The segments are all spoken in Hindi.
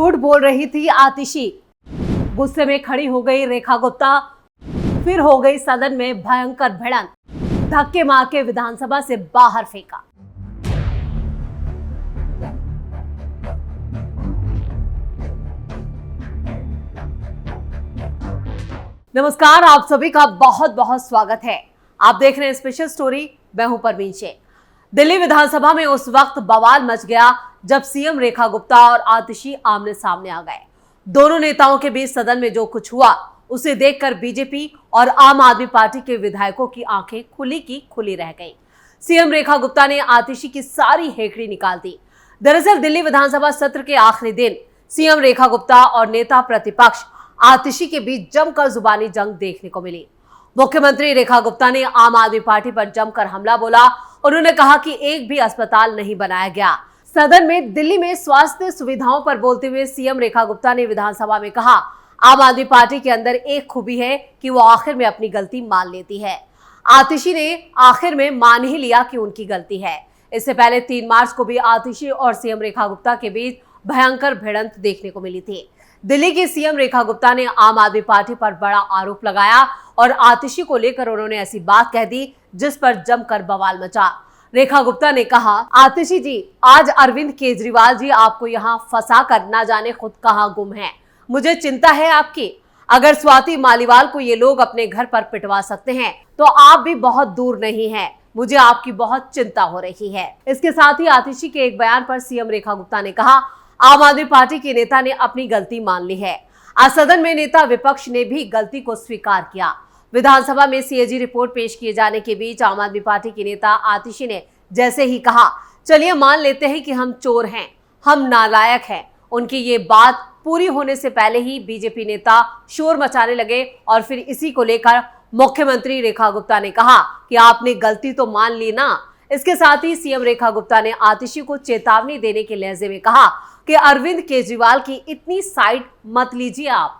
झूठ बोल रही थी आतिशी, गुस्से में खड़ी हो गई रेखा गुप्ता, फिर हो गई सदन में भयंकर भिड़ंत, धक्के मार के विधानसभा से बाहर फेंका। नमस्कार, आप सभी का बहुत बहुत स्वागत है। आप देख रहे हैं स्पेशल स्टोरी। मैं हूं परवीन शेख। दिल्ली विधानसभा में उस वक्त बवाल मच गया जब सीएम रेखा गुप्ता और आतिशी आमने सामने आ गए। दोनों नेताओं के बीच सदन में जो कुछ हुआ उसे देखकर बीजेपी और आम आदमी पार्टी के विधायकों की आंखें खुली की खुली रह गईं। सीएम रेखा गुप्ता ने आतिशी की सारी हेकड़ी निकाल दी। दरअसल दिल्ली विधानसभा सत्र के आखिरी दिन सीएम रेखा गुप्ता और नेता प्रतिपक्ष आतिशी के बीच जमकर जुबानी जंग देखने को मिली। मुख्यमंत्री रेखा गुप्ता ने आम आदमी पार्टी पर जमकर हमला बोला। उन्होंने कहा कि एक भी अस्पताल नहीं बनाया गया। सदन में दिल्ली में स्वास्थ्य सुविधाओं पर बोलते हुए सीएम रेखा गुप्ता ने विधानसभा में कहा, आम आदमी पार्टी के अंदर एक खूबी है कि वो आखिर में अपनी गलती मान लेती है। आतिशी ने आखिर में मान ही लिया कि उनकी गलती है। इससे पहले 3 मार्च को भी आतिशी और सीएम रेखा गुप्ता के बीच भयंकर भिड़ंत देखने को मिली थी। दिल्ली की सीएम रेखा गुप्ता ने आम आदमी पार्टी पर बड़ा आरोप लगाया और आतिशी को लेकर उन्होंने ऐसी बात कह दी जिस पर जमकर बवाल मचा। रेखा गुप्ता ने कहा, आतिशी जी, आज अरविंद केजरीवाल जी आपको यहाँ फंसा कर ना जाने खुद कहाँ गुम है। मुझे चिंता है आपकी। अगर स्वाति मालीवाल को ये लोग अपने घर पर पिटवा सकते हैं तो आप भी बहुत दूर नहीं हैं। मुझे आपकी बहुत चिंता हो रही है। इसके साथ ही आतिशी के एक बयान पर सीएम रेखा गुप्ता ने कहा, आम आदमी पार्टी के नेता ने अपनी गलती मान ली है। आज सदन में नेता विपक्ष ने भी गलती को स्वीकार किया। विधानसभा में सीएजी रिपोर्ट पेश किए जाने के बीच आम आदमी पार्टी के नेता आतिशी ने जैसे ही कहा, चलिए मान लेते हैं कि हम चोर हैं, हम नालायक हैं, उनकी ये बात पूरी होने से पहले ही बीजेपी नेता शोर मचाने लगे और फिर इसी को लेकर मुख्यमंत्री रेखा गुप्ता ने कहा कि आपने गलती तो मान ली ना। इसके साथ ही सीएम रेखा गुप्ता ने आतिशी को चेतावनी देने के लहजे में कहा कि अरविंद केजरीवाल की इतनी साइड मत लीजिए आप।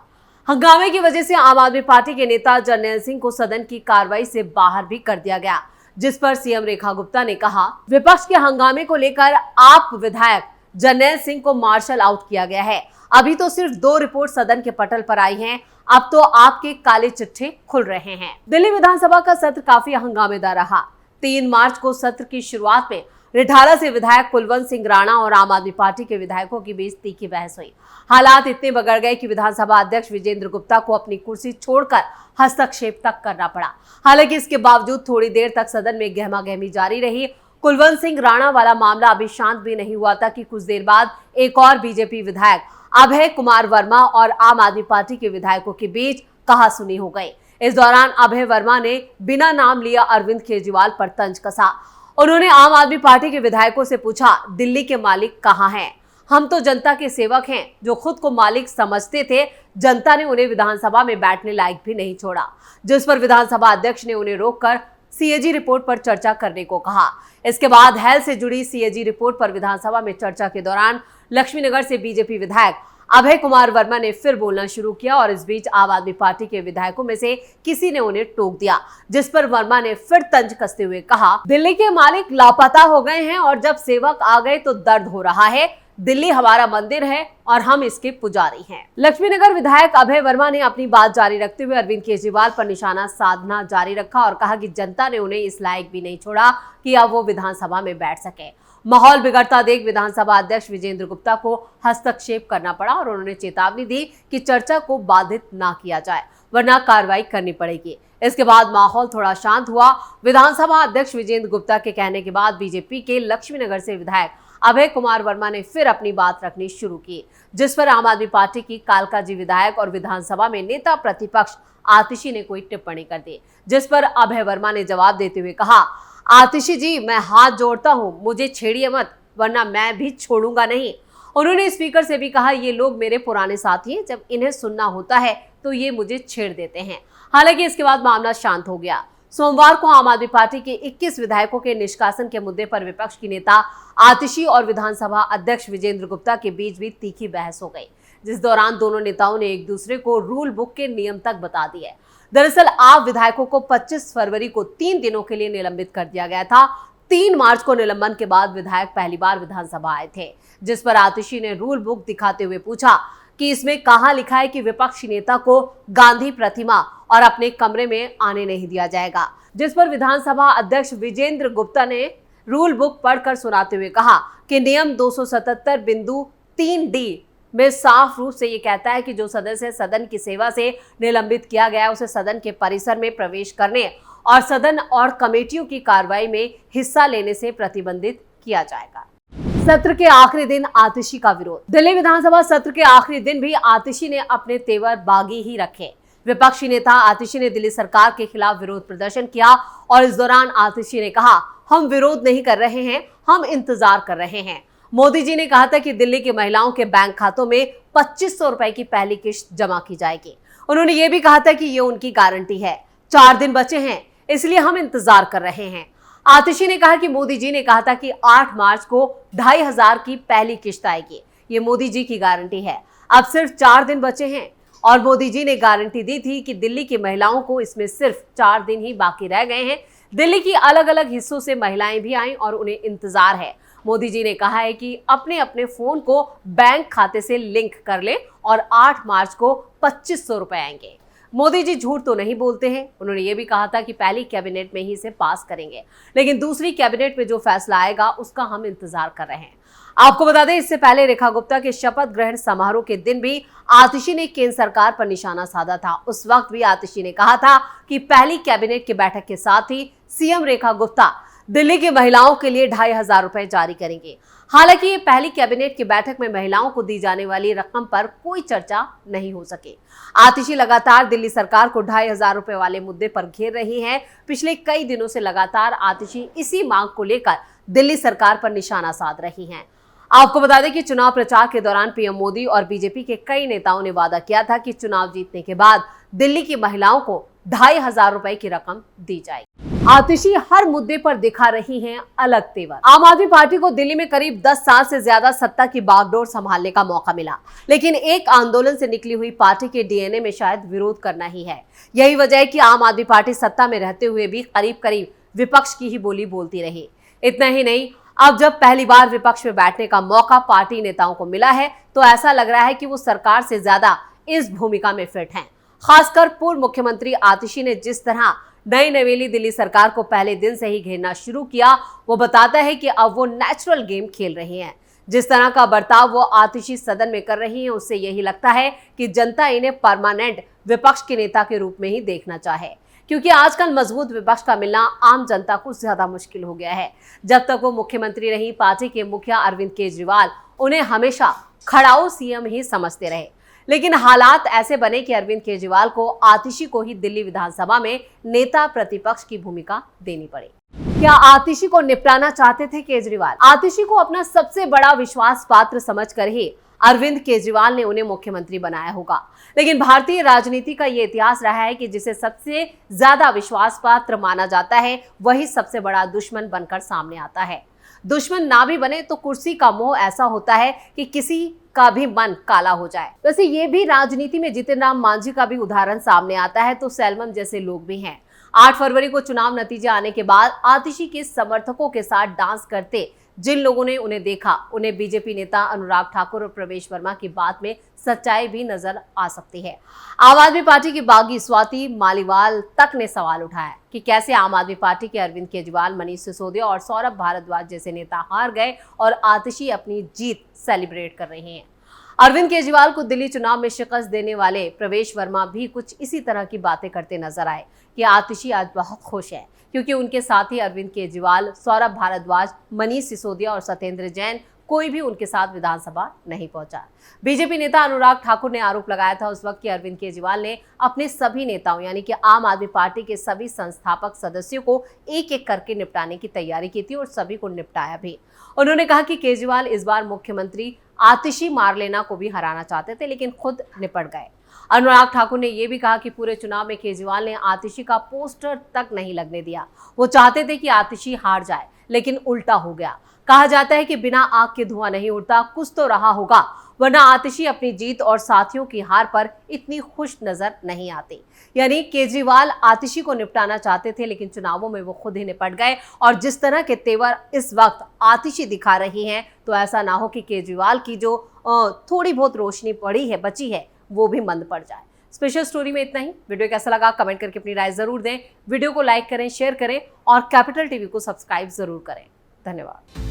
हंगामे की वजह से आम आदमी पार्टी के नेता जर्नैल सिंह को सदन की कार्रवाई से बाहर भी कर दिया गया, जिस पर सीएम रेखा गुप्ता ने कहा, विपक्ष के हंगामे को लेकर आप विधायक जर्नैल सिंह को मार्शल आउट किया गया है। अभी तो सिर्फ 2 रिपोर्ट सदन के पटल पर आई हैं, अब तो आपके काले चिट्ठे खुल रहे हैं। दिल्ली विधानसभा का सत्र काफी हंगामेदार रहा। 3 मार्च को सत्र की शुरुआत में रिठाला से विधायक कुलवंत सिंह राणा और आम आदमी पार्टी के विधायकों के बीच तीखी बहस हुई। हालात इतने बिगड़ गए कि विधानसभा अध्यक्ष विजेंद्र गुप्ता को अपनी कुर्सी छोड़कर हस्तक्षेप तक करना पड़ा। हालांकि इसके बावजूद थोड़ी देर तक सदन में गहमागहमी जारी रही। कुलवंत सिंह राणा वाला मामला अभी शांत भी नहीं हुआ था कि कुछ देर बाद एक और बीजेपी विधायक अभय कुमार वर्मा और आम आदमी पार्टी के विधायकों के बीच कहासुनी हो गई। इस दौरान अभय वर्मा ने बिना नाम लिया अरविंद केजरीवाल पर तंज कसा। उन्होंने आम आदमी पार्टी के विधायकों से पूछा, दिल्ली के मालिक कहां हैं? हम तो जनता के सेवक हैं। जो खुद को मालिक समझते थे, जनता ने उन्हें विधानसभा में बैठने लायक भी नहीं छोड़ा, जिस पर विधानसभा अध्यक्ष ने उन्हें रोककर सीएजी रिपोर्ट पर चर्चा करने को कहा। इसके बाद हेल्थ से जुड़ी सीएजी रिपोर्ट पर विधानसभा में चर्चा के दौरान लक्ष्मीनगर से बीजेपी विधायक अभय कुमार वर्मा ने फिर बोलना शुरू किया और इस बीच आम आदमी पार्टी के विधायकों में से किसी ने उन्हें टोक दिया, जिस पर वर्मा ने फिर तंज कसते हुए कहा, दिल्ली के मालिक लापता हो गए हैं और जब सेवक आ गए तो दर्द हो रहा है। दिल्ली हमारा मंदिर है और हम इसके पुजारी हैं। लक्ष्मीनगर विधायक अभय वर्मा ने अपनी बात जारी रखते हुए अरविंद केजरीवाल पर निशाना साधना जारी रखा और कहा कि जनता ने उन्हें इस लायक भी नहीं छोड़ा कि अब वो विधानसभा में बैठ सके। माहौल बिगड़ता देख विधानसभा अध्यक्ष विजेंद्र गुप्ता को हस्तक्षेप करना पड़ा और उन्होंने चेतावनी दी कि चर्चा को बाधित ना किया जाए वरना कार्रवाई करनी पड़ेगी। इसके बाद माहौल थोड़ा शांत हुआ। विधानसभा अध्यक्ष विजेंद्र गुप्ता के कहने के बाद बीजेपी के लक्ष्मीनगर से विधायक अभय कुमार वर्मा ने फिर अपनी बात रखनी शुरू की, जिस पर आम आदमी पार्टी की कालकाजी विधायक और विधानसभा में नेता प्रतिपक्ष आतिशी ने कोई टिप्पणी कर दी, जिस पर अभय वर्मा ने जवाब देते हुए कहा, आतिशी जी, मैं हाथ जोड़ता हूं, मुझे छेड़िए मत वरना मैं भी छोड़ूंगा नहीं। उन्होंने स्पीकर से भी कहा, ये लोग मेरे पुराने साथी हैं, जब इन्हें सुनना होता है तो ये मुझे छेड़ देते हैं। हालांकि इसके बाद मामला शांत हो गया। सोमवार को आम आदमी पार्टी के 21 विधायकों के निष्कासन के मुद्दे पर विपक्ष की नेता आतिशी और विधानसभा अध्यक्ष विजेंद्र गुप्ता के बीच भी तीखी बहस हो गई, जिस दौरान दोनों नेताओं ने एक दूसरे को रूल बुक के नियम तक बता दिए। दरअसल आप विधायकों को 25 फरवरी को 3 दिनों के लिए निलंबित कर दिया गया था। 3 मार्च को निलंबन के बाद विधायक पहली बार विधानसभा आए थे, जिस पर आतिशी ने रूल बुक दिखाते हुए पूछा कि इसमें कहां लिखा है कि विपक्षी नेता को गांधी प्रतिमा और अपने कमरे में आने नहीं दिया जाएगा। जिस पर विधानसभा अध्यक्ष विजेंद्र गुप्ता ने रूल बुक पढ़कर सुनाते हुए कहा कि नियम 277.3D में साफ रूप से ये कहता है कि जो सदस्य सदन की सेवा से निलंबित किया गया है उसे सदन के परिसर में प्रवेश करने और सदन और कमेटियों की कार्रवाई में हिस्सा लेने से प्रतिबंधित किया जाएगा। सत्र के आखिरी दिन आतिशी का विरोध। दिल्ली विधानसभा सत्र के आखिरी दिन भी आतिशी ने अपने तेवर बागी ही रखे। विपक्षी नेता आतिशी ने दिल्ली सरकार के खिलाफ विरोध प्रदर्शन किया और इस दौरान आतिशी ने कहा, हम विरोध नहीं कर रहे हैं, हम इंतजार कर रहे हैं। मोदी जी ने कहा था कि दिल्ली की महिलाओं के बैंक खातों में 2500 रुपए की पहली किश्त जमा की जाएगी। उन्होंने ये भी कहा था कि ये उनकी गारंटी है, 4 दिन बचे हैं, इसलिए हम इंतजार कर रहे हैं। आतिशी ने कहा कि मोदी जी ने कहा था कि 8 मार्च को 2500 की पहली किश्त आएगी, ये मोदी जी की गारंटी है। अब सिर्फ 4 दिन बचे हैं और मोदी जी ने गारंटी दी थी कि दिल्ली की महिलाओं को इसमें सिर्फ 4 दिन ही बाकी रह गए हैं। दिल्ली की अलग अलग हिस्सों से महिलाएं भी आईं और उन्हें इंतजार है। मोदी जी ने कहा है कि अपने अपने फोन को बैंक खाते से लिंक कर ले और 8 मार्च को 2500 रुपए आएंगे। मोदी जी झूठ तो नहीं बोलते हैं। उन्होंने ये भी कहा था कि पहली कैबिनेट में ही इसे पास करेंगे, लेकिन दूसरी कैबिनेट में जो फैसला आएगा उसका हम इंतजार कर रहे हैं। आपको बता दें, इससे पहले रेखा गुप्ता के शपथ ग्रहण समारोह के दिन भी आतिशी ने केंद्र सरकार पर निशाना साधा था। उस वक्त भी आतिशी ने कहा था कि पहली कैबिनेट की बैठक के साथ ही सीएम रेखा गुप्ता दिल्ली की महिलाओं के लिए 2500 रुपए जारी करेंगे। हालांकि ये पहली कैबिनेट की बैठक में महिलाओं को दी जाने वाली रकम पर कोई चर्चा नहीं हो सकी। आतिशी लगातार दिल्ली सरकार को 2500 रुपए वाले मुद्दे पर घेर रही हैं। पिछले कई दिनों से लगातार आतिशी इसी मांग को लेकर दिल्ली सरकार पर निशाना साध रही हैं। आपको बता दें कि चुनाव प्रचार के दौरान पीएम मोदी और बीजेपी के कई नेताओं ने वादा किया था कि चुनाव जीतने के बाद दिल्ली की महिलाओं को 2500 रुपए की रकम दी जाएगी। आतिशी हर मुद्दे पर दिखा रही हैं अलग तेवर। आम आदमी पार्टी को दिल्ली में करीब 10 साल से ज्यादा सत्ता की बागडोर संभालने का मौका मिला, लेकिन एक आंदोलन से निकली हुई पार्टी के डीएनए में शायद विरोध करना ही है। यही वजह है कि आम आदमी पार्टी सत्ता में रहते हुए भी करीब करीब विपक्ष की ही बोली बोलती रही। इतना ही नहीं, अब जब पहली बार विपक्ष में बैठने का मौका पार्टी नेताओं को मिला है तो ऐसा लग रहा है कि वो सरकार से ज्यादा इस भूमिका में फिट हैं। खासकर पूर्व मुख्यमंत्री आतिशी ने जिस तरह नई नवेली दिल्ली सरकार को पहले दिन से ही घेरना शुरू किया, वो बताता है कि अब वो नेचुरल गेम खेल रही हैं। जिस तरह का बर्ताव वो आतिशी सदन में कर रही हैं, उससे यही लगता है कि जनता इन्हें परमानेंट विपक्ष के नेता के रूप में ही देखना चाहे, क्योंकि आजकल मजबूत विपक्ष का मिलना आम जनता को ज्यादा मुश्किल हो गया है। जब तक वो मुख्यमंत्री रही, पार्टी के मुखिया अरविंद केजरीवाल उन्हें हमेशा खड़ाऊ सीएम ही समझते रहे, लेकिन हालात ऐसे बने कि अरविंद केजरीवाल को आतिशी को ही दिल्ली विधानसभा में नेता प्रतिपक्ष की भूमिका देनी पड़ी। क्या आतिशी को निपटाना चाहते थे केजरीवाल? आतिशी को अपना सबसे बड़ा विश्वास पात्र समझकर ही अरविंद केजरीवाल ने उन्हें मुख्यमंत्री बनाया होगा, लेकिन भारतीय राजनीति का ये इतिहास रहा है कि जिसे सबसे ज्यादा विश्वास पात्र माना जाता है वही सबसे बड़ा दुश्मन बनकर सामने आता है। दुश्मन ना भी बने तो कुर्सी का मोह ऐसा होता है कि किसी का भी मन काला हो जाए। वैसे ये भी राजनीति में जीतन राम मांझी का भी उदाहरण सामने आता है, तो सैलमन जैसे लोग भी हैं। 8 फरवरी को चुनाव नतीजे आने के बाद आतिशी के समर्थकों के साथ डांस करते जिन लोगों ने उन्हें देखा, उन्हें बीजेपी नेता अनुराग ठाकुर और प्रवेश वर्मा की बात में सच्चाई भी नजर आ सकती है। आम आदमी पार्टी की बागी स्वाति मालीवाल तक ने सवाल उठाया कि कैसे आम आदमी पार्टी के अरविंद केजरीवाल, मनीष सिसोदिया और सौरभ भारद्वाज जैसे नेता हार गए और आतिशी अपनी जीत सेलिब्रेट कर रहे हैं। अरविंद केजरीवाल को दिल्ली चुनाव में शिकस्त देने वाले प्रवेश वर्मा भी कुछ इसी तरह की बातें करते नजर आए कि आतिशी आज बहुत खुश है, क्योंकि उनके साथ ही अरविंद केजरीवाल, सौरभ भारद्वाज, मनीष सिसोदिया और सत्येंद्र जैन कोई भी उनके साथ विधानसभा नहीं पहुंचा। बीजेपी नेता अनुराग ठाकुर ने आरोप लगाया था उस वक्त कि अरविंद केजरीवाल ने अपने सभी नेताओं यानी कि आम आदमी पार्टी के सभी संस्थापक सदस्यों को एक एक करके निपटाने की तैयारी की थी और सभी को निपटाया भी। उन्होंने कहा कि केजरीवाल इस बार मुख्यमंत्री आतिशी मारलेना को भी हराना चाहते थे, लेकिन खुद निपट गए। अनुराग ठाकुर ने यह भी कहा कि पूरे चुनाव में केजरीवाल ने आतिशी का पोस्टर तक नहीं लगने दिया। वो चाहते थे कि आतिशी हार जाए, लेकिन उल्टा हो गया। कहा जाता है कि बिना आग के धुआं नहीं उड़ता, कुछ तो रहा होगा। वरना आतिशी अपनी जीत और साथियों की हार पर इतनी खुश नजर नहीं आती। यानी केजरीवाल आतिशी को निपटाना चाहते थे, लेकिन चुनावों में वो खुद ही निपट गए। और जिस तरह के तेवर इस वक्त आतिशी दिखा रही हैं, तो ऐसा ना हो कि केजरीवाल की जो थोड़ी बहुत रोशनी बची है वो भी मंद पड़ जाए। स्पेशल स्टोरी में इतना ही। वीडियो कैसा लगा कमेंट करके अपनी राय जरूर दें। वीडियो को लाइक करें, शेयर करें और कैपिटल टीवी को सब्सक्राइब जरूर करें। धन्यवाद।